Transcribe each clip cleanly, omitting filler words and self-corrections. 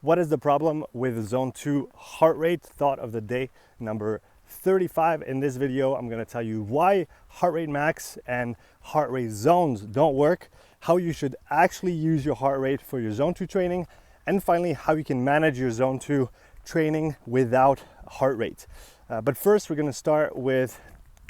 What is the problem with zone 2 heart rate? Thought of the day number 35. In this video, I'm going to tell you why heart rate max and heart rate zones don't work, how you should actually use your heart rate for your zone 2 training, and finally, how you can manage your zone 2 training without heart rate. But first, we're going to start with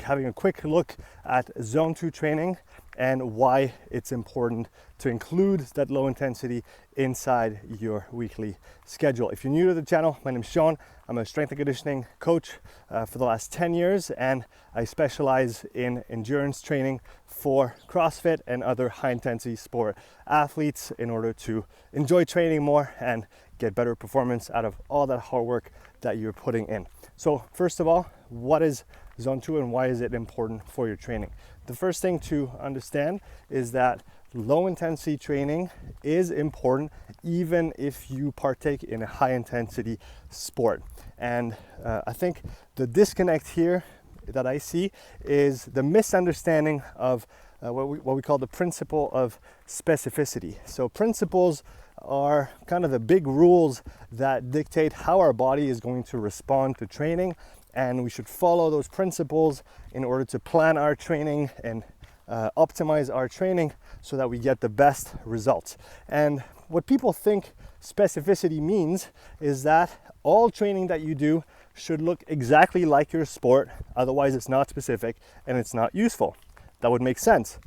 having a quick look at zone 2 training and why it's important to include that low intensity inside your weekly schedule. If you're new to the channel, my name is Sean. I'm a strength and conditioning coach for the last 10 years, and I specialize in endurance training for CrossFit and other high intensity sport athletes in order to enjoy training more and get better performance out of all that hard work that you're putting in. So first of all, what is zone 2 and why is it important for your training? The first thing to understand is that low intensity training is important even if you partake in a high intensity sport. And I think the disconnect here that I see is the misunderstanding of what we call the principle of specificity. So principles are kind of the big rules that dictate how our body is going to respond to training, and we should follow those principles in order to plan our training and optimize our training so that we get the best results. And what people think specificity means is that all training that you do should look exactly like your sport, otherwise it's not specific and it's not useful. That would make sense.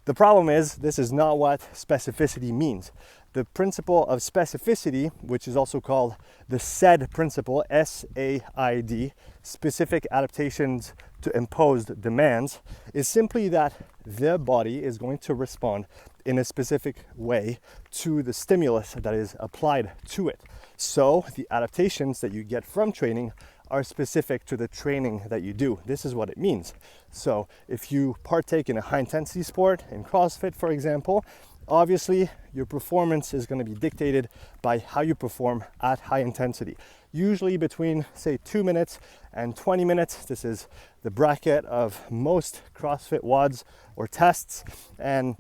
The problem is, this is not what specificity means. The principle of specificity, which is also called the SAID principle, S-A-I-D, specific adaptations to imposed demands, is simply that the body is going to respond in a specific way to the stimulus that is applied to it. So the adaptations that you get from training are specific to the training that you do. This is what it means. So if you partake in a high intensity sport, in CrossFit for example, obviously your performance is going to be dictated by how you perform at high intensity. Usually between say 2 minutes and 20 minutes. This is the bracket of most CrossFit WODs or tests. And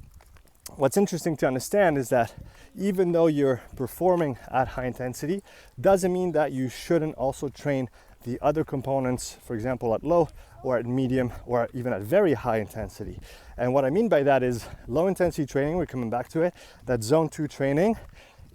what's interesting to understand is that even though you're performing at high intensity, doesn't mean that you shouldn't also train the other components, for example, at low or at medium or even at very high intensity. And what I mean by that is low intensity training, we're coming back to it, that zone 2 training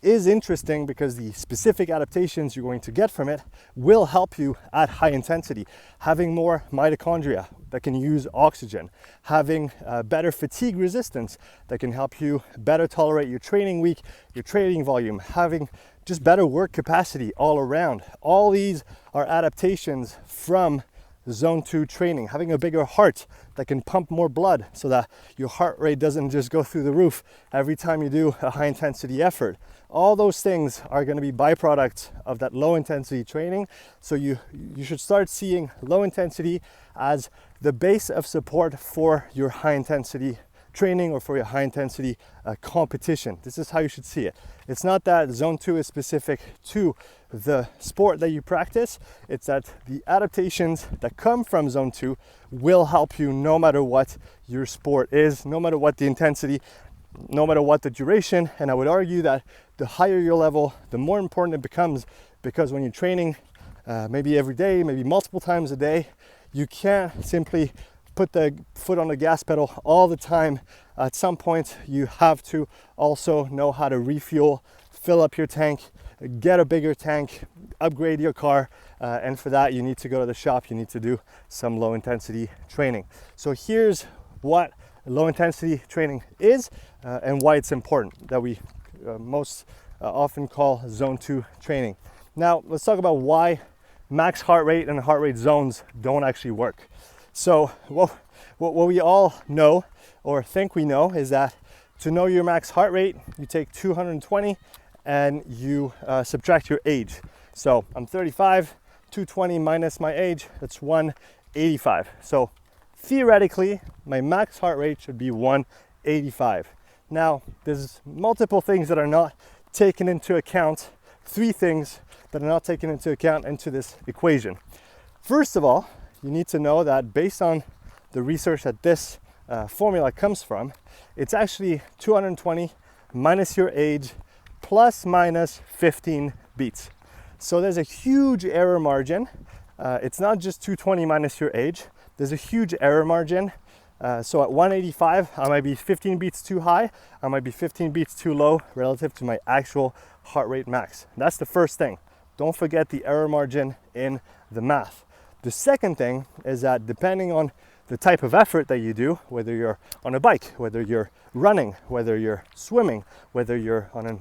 is interesting because the specific adaptations you're going to get from it will help you at high intensity. Having more mitochondria that can use oxygen, having better fatigue resistance that can help you better tolerate your training week, your training volume, having just better work capacity all around. All these are adaptations from zone 2 training. Having a bigger heart that can pump more blood so that your heart rate doesn't just go through the roof every time you do a high intensity effort. All those things are going to be byproducts of that low intensity training. So you should start seeing low intensity as the base of support for your high intensity training or for your high intensity competition. This is how you should see it. It's not that zone 2 is specific to the sport that you practice. It's that the adaptations that come from zone 2 will help you no matter what your sport is, no matter what the intensity, no matter what the duration. And I would argue that the higher your level, the more important it becomes, because when you're training maybe every day, maybe multiple times a day, you can't simply put the foot on the gas pedal all the time. At some point, you have to also know how to refuel, fill up your tank, get a bigger tank, upgrade your car, and for that, you need to go to the shop, you need to do some low intensity training. So here's what low intensity training is and why it's important, that we most often call zone 2 training. Now, let's talk about why max heart rate and heart rate zones don't actually work. So what we all know or think we know is that to know your max heart rate, you take 220 and you subtract your age. So I'm 35, 220 minus my age, that's 185. So theoretically, my max heart rate should be 185. Now, there's multiple things that are not taken into account, 3 things that are not taken into account into this equation. First of all, you need to know that based on the research that this formula comes from, it's actually 220 minus your age plus minus 15 beats. So there's a huge error margin. It's not just 220 minus your age. There's a huge error margin. So at 185, I might be 15 beats too high. I might be 15 beats too low relative to my actual heart rate max. That's the first thing. Don't forget the error margin in the math. The second thing is that depending on the type of effort that you do, whether you're on a bike, whether you're running, whether you're swimming, whether you're on an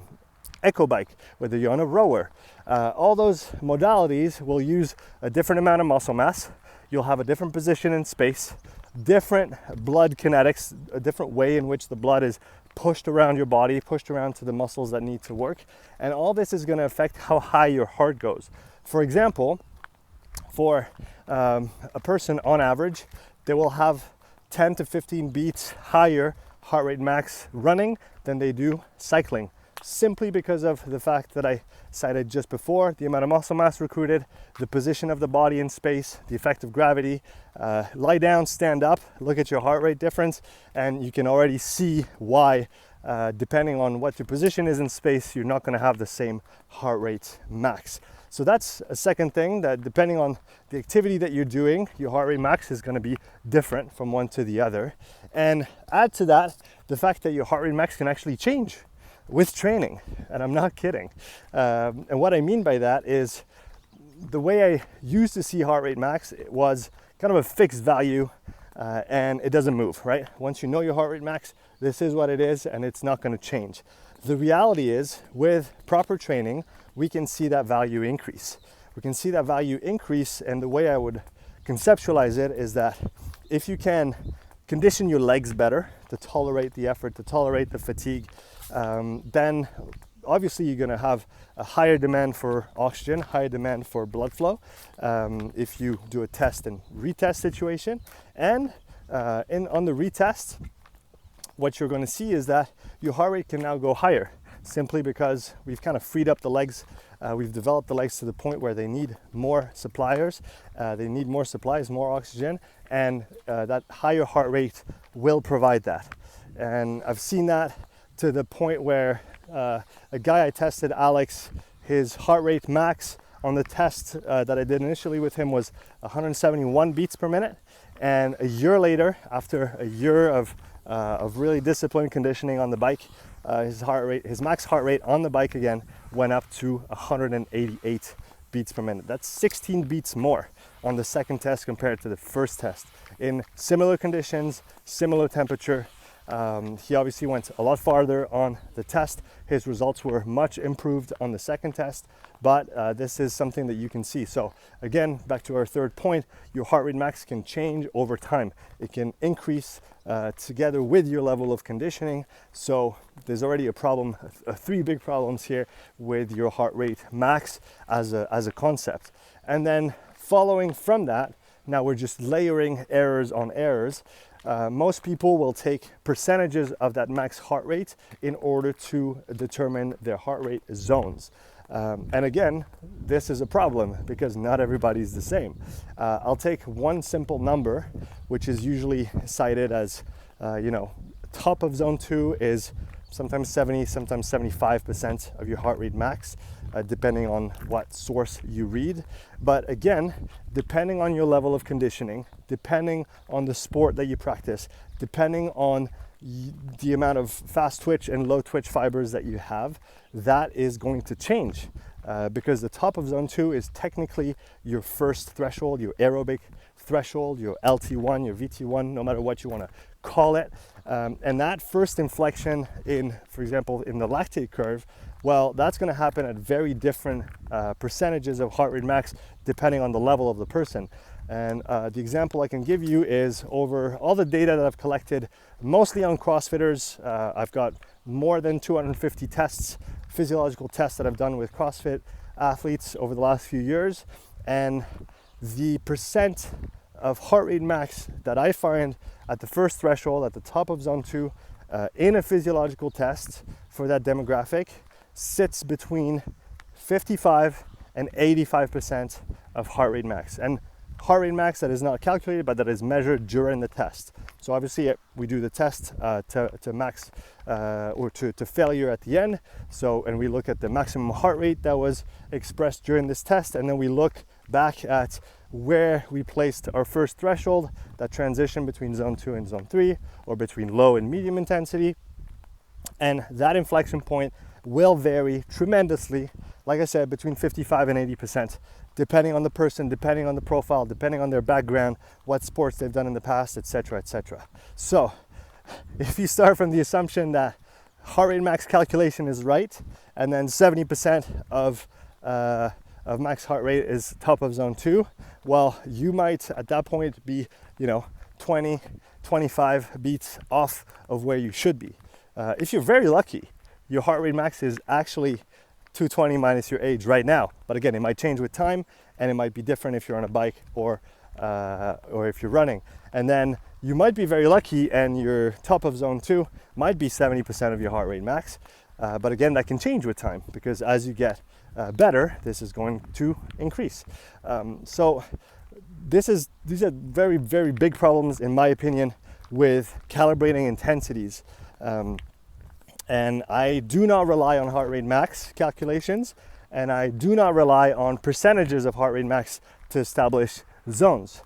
eco bike, whether you're on a rower, all those modalities will use a different amount of muscle mass. You'll have a different position in space, different blood kinetics, a different way in which the blood is pushed around your body, pushed around to the muscles that need to work. And all this is going to affect how high your heart goes. For example, for a person on average, they will have 10 to 15 beats higher heart rate max running than they do cycling, simply because of the fact that I cited just before, the amount of muscle mass recruited, the position of the body in space, the effect of gravity. Lie down, stand up, look at your heart rate difference, and you can already see why, depending on what your position is in space, you're not going to have the same heart rate max. So that's a second thing, that depending on the activity that you're doing, your heart rate max is going to be different from one to the other. And add to that the fact that your heart rate max can actually change with training, and I'm not kidding. And what I mean by that is the way I used to see heart rate max, it was kind of a fixed value, and it doesn't move, right? Once you know your heart rate max, this is what it is, and it's not going to change. The reality is, with proper training, we can see that value increase. We can see that value increase, and the way I would conceptualize it is that if you can condition your legs better to tolerate the effort, to tolerate the fatigue, then obviously you're going to have a higher demand for oxygen, higher demand for blood flow if you do a test and retest situation. And on the retest, what you're going to see is that your heart rate can now go higher, simply because we've kind of freed up the legs. We've developed the legs to the point where they need more suppliers, they need more supplies, more oxygen, and that higher heart rate will provide that. And I've seen that to the point where a guy I tested, Alex, his heart rate max on the test that I did initially with him was 171 beats per minute. And a year later, after a year of really disciplined conditioning on the bike, his max heart rate on the bike again went up to 188 beats per minute. That's 16 beats more on the second test compared to the first test. In similar conditions, similar temperature, he obviously went a lot farther on the test. His results were much improved on the second test, but this is something that you can see. So again, back to our third point, your heart rate max can change over time. It can increase together with your level of conditioning. So there's already a problem, three big problems here with your heart rate max as a concept. And then following from that, now we're just layering errors on errors. Most people will take percentages of that max heart rate in order to determine their heart rate zones. And again, this is a problem because not everybody's the same. I'll take one simple number, which is usually cited as, top of zone 2 is sometimes 70, sometimes 75% of your heart rate max, depending on what source you read. But again, depending on your level of conditioning, depending on the sport that you practice, depending on the amount of fast twitch and low twitch fibers that you have, that is going to change because the top of zone 2 is technically your first threshold, your aerobic threshold, your LT1, your VT1, no matter what you want to call it. And that first inflection in, for example, in the lactate curve, well, that's going to happen at very different percentages of heart rate max depending on the level of the person. And the example I can give you is over all the data that I've collected, mostly on CrossFitters. I've got more than 250 tests, physiological tests that I've done with CrossFit athletes over the last few years. And the percent of heart rate max that I find at the first threshold, at the top of zone 2, in a physiological test for that demographic, sits between 55 and 85% of heart rate max. And heart rate max that is not calculated, but that is measured during the test. So obviously we do the test to max or to failure at the end. So, and we look at the maximum heart rate that was expressed during this test, and then we look back at where we placed our first threshold, that transition between zone 2 and zone 3, or between low and medium intensity. And that inflection point will vary tremendously, like I said, between 55 and 80%, depending on the person, depending on the profile, depending on their background, what sports they've done in the past, etc., etc. So if you start from the assumption that heart rate max calculation is right, and then 70% of max heart rate is top of zone 2, well, you might at that point be, 20, 25 beats off of where you should be. If you're very lucky, your heart rate max is actually 220 minus your age right now. But again, it might change with time, and it might be different if you're on a bike or if you're running. And then you might be very lucky and your top of zone 2 might be 70% of your heart rate max. But again, that can change with time, because as you get better, this is going to increase. So these are very, very big problems, in my opinion, with calibrating intensities. And I do not rely on heart rate max calculations, and I do not rely on percentages of heart rate max to establish zones.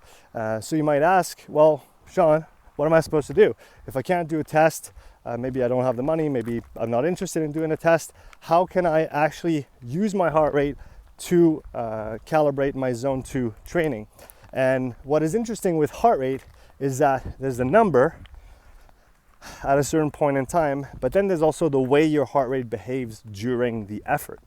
So you might ask, well, Sean, what am I supposed to do? If I can't do a test, maybe I don't have the money, maybe I'm not interested in doing a test, how can I actually use my heart rate to calibrate my zone 2 training? And what is interesting with heart rate is that there's a number at a certain point in time, but then there's also the way your heart rate behaves during the effort.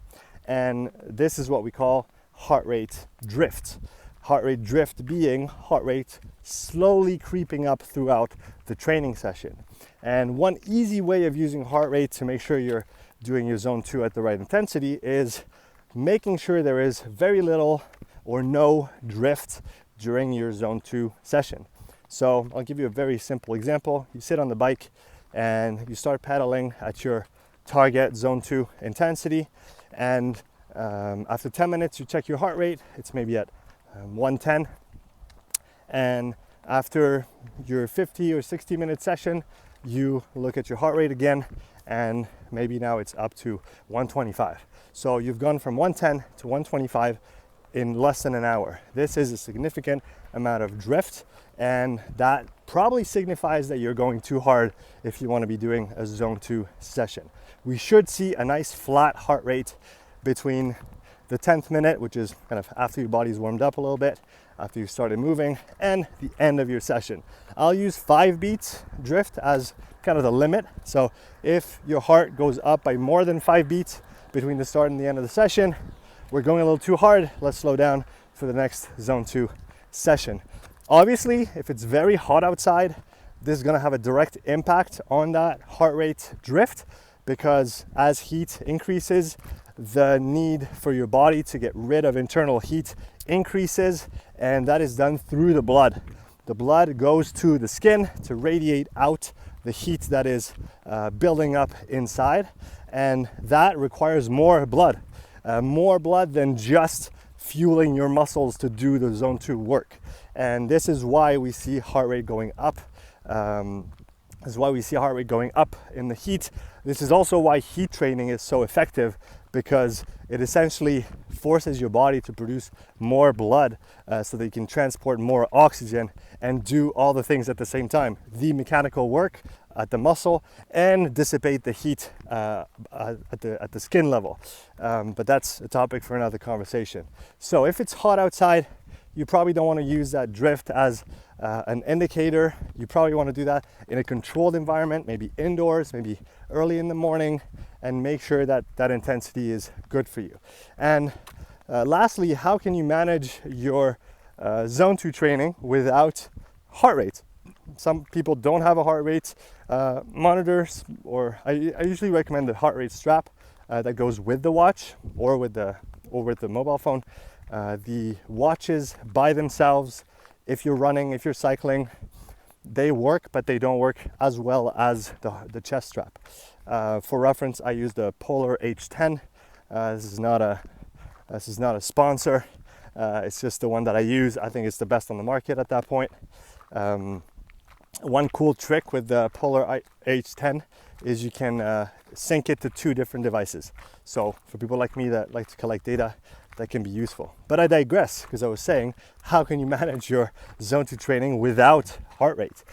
And this is what we call heart rate drift. Heart rate drift being heart rate slowly creeping up throughout the training session. And one easy way of using heart rate to make sure you're doing your zone 2 at the right intensity is making sure there is very little or no drift during your zone 2 session. So I'll give you a very simple example. You sit on the bike and you start pedaling at your target zone 2 intensity, and after 10 minutes you check your heart rate, it's maybe at 110, and after your 50 or 60 minute session you look at your heart rate again, and maybe now it's up to 125. So you've gone from 110 to 125 in less than an hour. This is a significant amount of drift, and that probably signifies that you're going too hard if you want to be doing a zone 2 session. We should see a nice flat heart rate between the 10th minute, which is kind of after your body's warmed up a little bit, after you started moving, and the end of your session. I'll use 5 beats drift as kind of the limit. So if your heart goes up by more than 5 beats between the start and the end of the session, we're going a little too hard, let's slow down for the next zone 2 session. Obviously, if it's very hot outside, this is gonna have a direct impact on that heart rate drift, because as heat increases, the need for your body to get rid of internal heat increases, and that is done through the blood. The blood goes to the skin to radiate out the heat that is building up inside, and that requires more blood than just fueling your muscles to do the zone 2 work. And this is why we see heart rate going up. This is why we see heart rate going up in the heat. This is also why heat training is so effective, because it essentially forces your body to produce more blood so that you can transport more oxygen and do all the things at the same time. The mechanical work at the muscle and dissipate the heat at the skin level. But that's a topic for another conversation. So if it's hot outside, you probably don't want to use that drift as an indicator. You probably want to do that in a controlled environment, maybe indoors, maybe early in the morning, and make sure that that intensity is good for you. And lastly, how can you manage your zone 2 training without heart rate? Some people don't have a heart rate monitor, or I usually recommend the heart rate strap that goes with the watch or with the mobile phone. The watches by themselves, if you're running, if you're cycling, they work, but they don't work as well as the chest strap. For reference, I use the Polar H10. This is not a sponsor. It's just the one that I use. I think it's the best on the market at that point. One cool trick with the Polar H10 is you can sync it to 2 different devices. So for people like me that like to collect data, that can be useful. But I digress, because I was saying, how can you manage your zone 2 training without heart rate?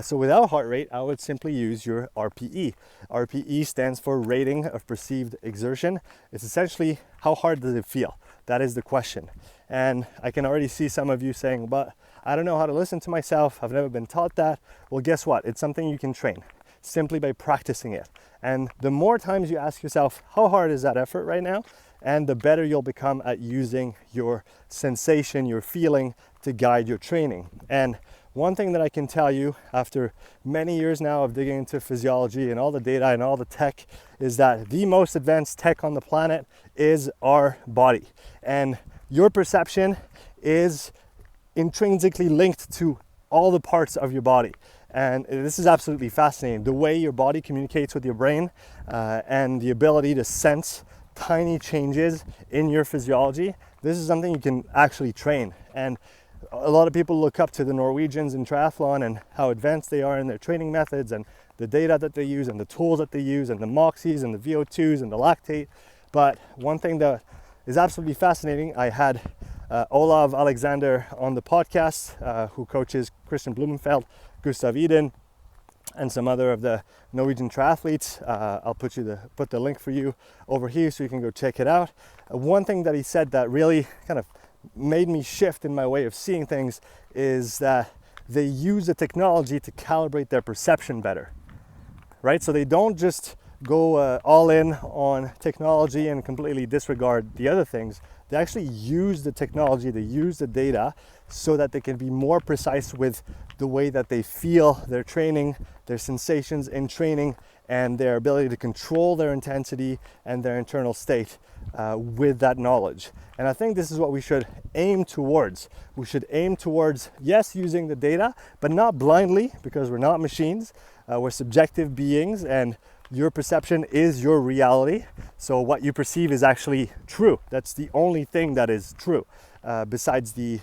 So without heart rate, I would simply use your RPE. RPE stands for rating of perceived exertion. It's essentially how hard does it feel? That is the question. And I can already see some of you saying, but I don't know how to listen to myself. I've never been taught that. Well, guess what? It's something you can train simply by practicing it. And the more times you ask yourself, how hard is that effort right now? And the better you'll become at using your sensation, your feeling to guide your training. And one thing that I can tell you after many years now of digging into physiology and all the data and all the tech is that the most advanced tech on the planet is our body. And your perception is intrinsically linked to all the parts of your body. And this is absolutely fascinating. The way your body communicates with your brain and the ability to sense tiny changes in your physiology, this is something you can actually train. And a lot of people look up to the Norwegians in triathlon and how advanced they are in their training methods and the data that they use and the tools that they use and the Moxies and the VO2s and the lactate. But one thing that is absolutely fascinating, I had Olav Alexander on the podcast, who coaches Christian Blumenfeld, Gustav Iden, and some other of the Norwegian triathletes. I'll put the link for you over here so you can go check it out. One thing that he said that really kind of made me shift in my way of seeing things is that they use the technology to calibrate their perception better, right? So they don't just go all in on technology and completely disregard the other things. They actually use the technology, they use the data so that they can be more precise with the way that they feel their training, their sensations in training, and their ability to control their intensity and their internal state with that knowledge. And I think this is what we should aim towards. We should aim towards, yes, using the data, but not blindly, because we're not machines. We're subjective beings, and your perception is your reality. So what you perceive is actually true. That's the only thing that is true, besides the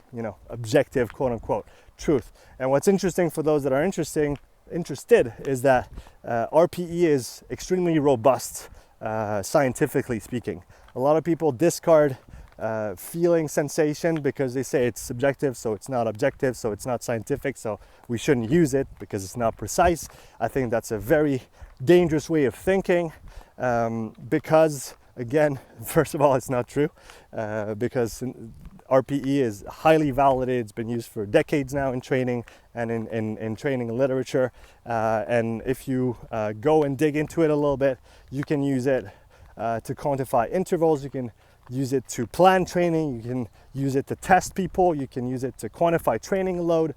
objective, quote unquote, truth. And what's interesting for those that are interested is that RPE is extremely robust, scientifically speaking. A lot of people discard feeling sensation because they say it's subjective, so it's not objective, so it's not scientific, so we shouldn't use it because it's not precise. I think that's a very dangerous way of thinking, because again, first of all, it's not true, because RPE is highly validated. It's been used for decades now in training and in training literature, and if you go and dig into it a little bit, you can use it to quantify intervals, you can use it to plan training, you can use it to test people, you can use it to quantify training load,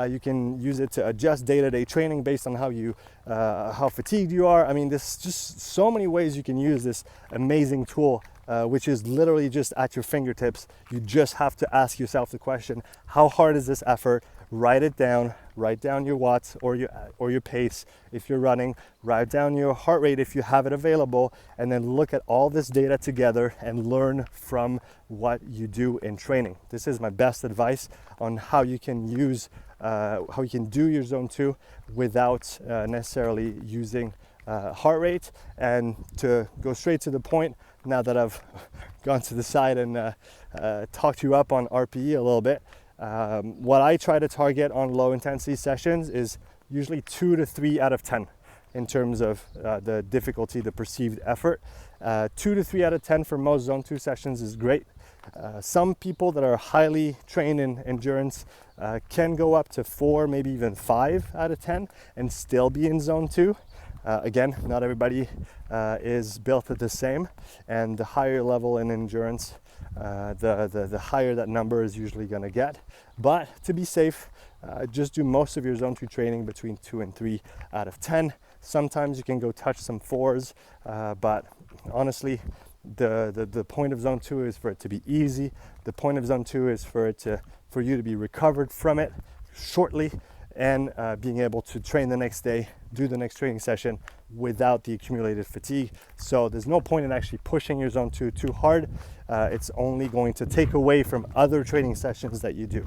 you can use it to adjust day-to-day training based on how fatigued you are. I mean, there's just so many ways you can use this amazing tool, which is literally just at your fingertips. You just have to ask yourself the question, how hard is this effort? Write it down. Write down your watts or your pace if you're running. Write down your heart rate if you have it available, and then look at all this data together and learn from what you do in training. This is my best advice on how you can do your zone 2 without necessarily using heart rate. And to go straight to the point, now that I've gone to the side and talked you up on RPE a little bit, what I try to target on low intensity sessions is usually 2 to 3 out of 10 in terms of the difficulty, the perceived effort. 2 to 3 out of 10 for most zone 2 sessions is great. Some people that are highly trained in endurance can go up to 4, maybe even 5 out of 10 and still be in zone 2. Again, not everybody is built the same, and the higher level in endurance, the higher that number is usually going to get. But to be safe, just do most of your zone 2 training between 2 and 3 out of 10. Sometimes you can go touch some 4s, but honestly, the point of zone 2 is for it to be easy. The point of zone 2 is for you to be recovered from it shortly, and being able to train the next day, do the next training session without the accumulated fatigue. So there's no point in actually pushing your zone 2 too hard. It's only going to take away from other training sessions that you do.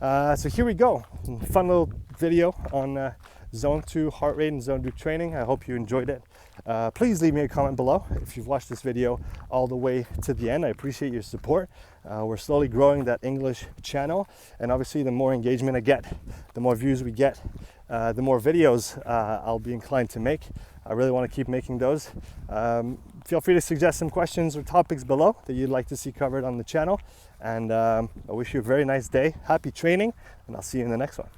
So here we go. Fun little video on Zone 2 heart rate and Zone 2 training. I hope you enjoyed it. Please leave me a comment below if you've watched this video all the way to the end. I appreciate your support. We're slowly growing that English channel, and obviously the more engagement I get, the more views we get, the more videos I'll be inclined to make. I really want to keep making those. Feel free to suggest some questions or topics below that you'd like to see covered on the channel. And I wish you a very nice day. Happy training, and I'll see you in the next one.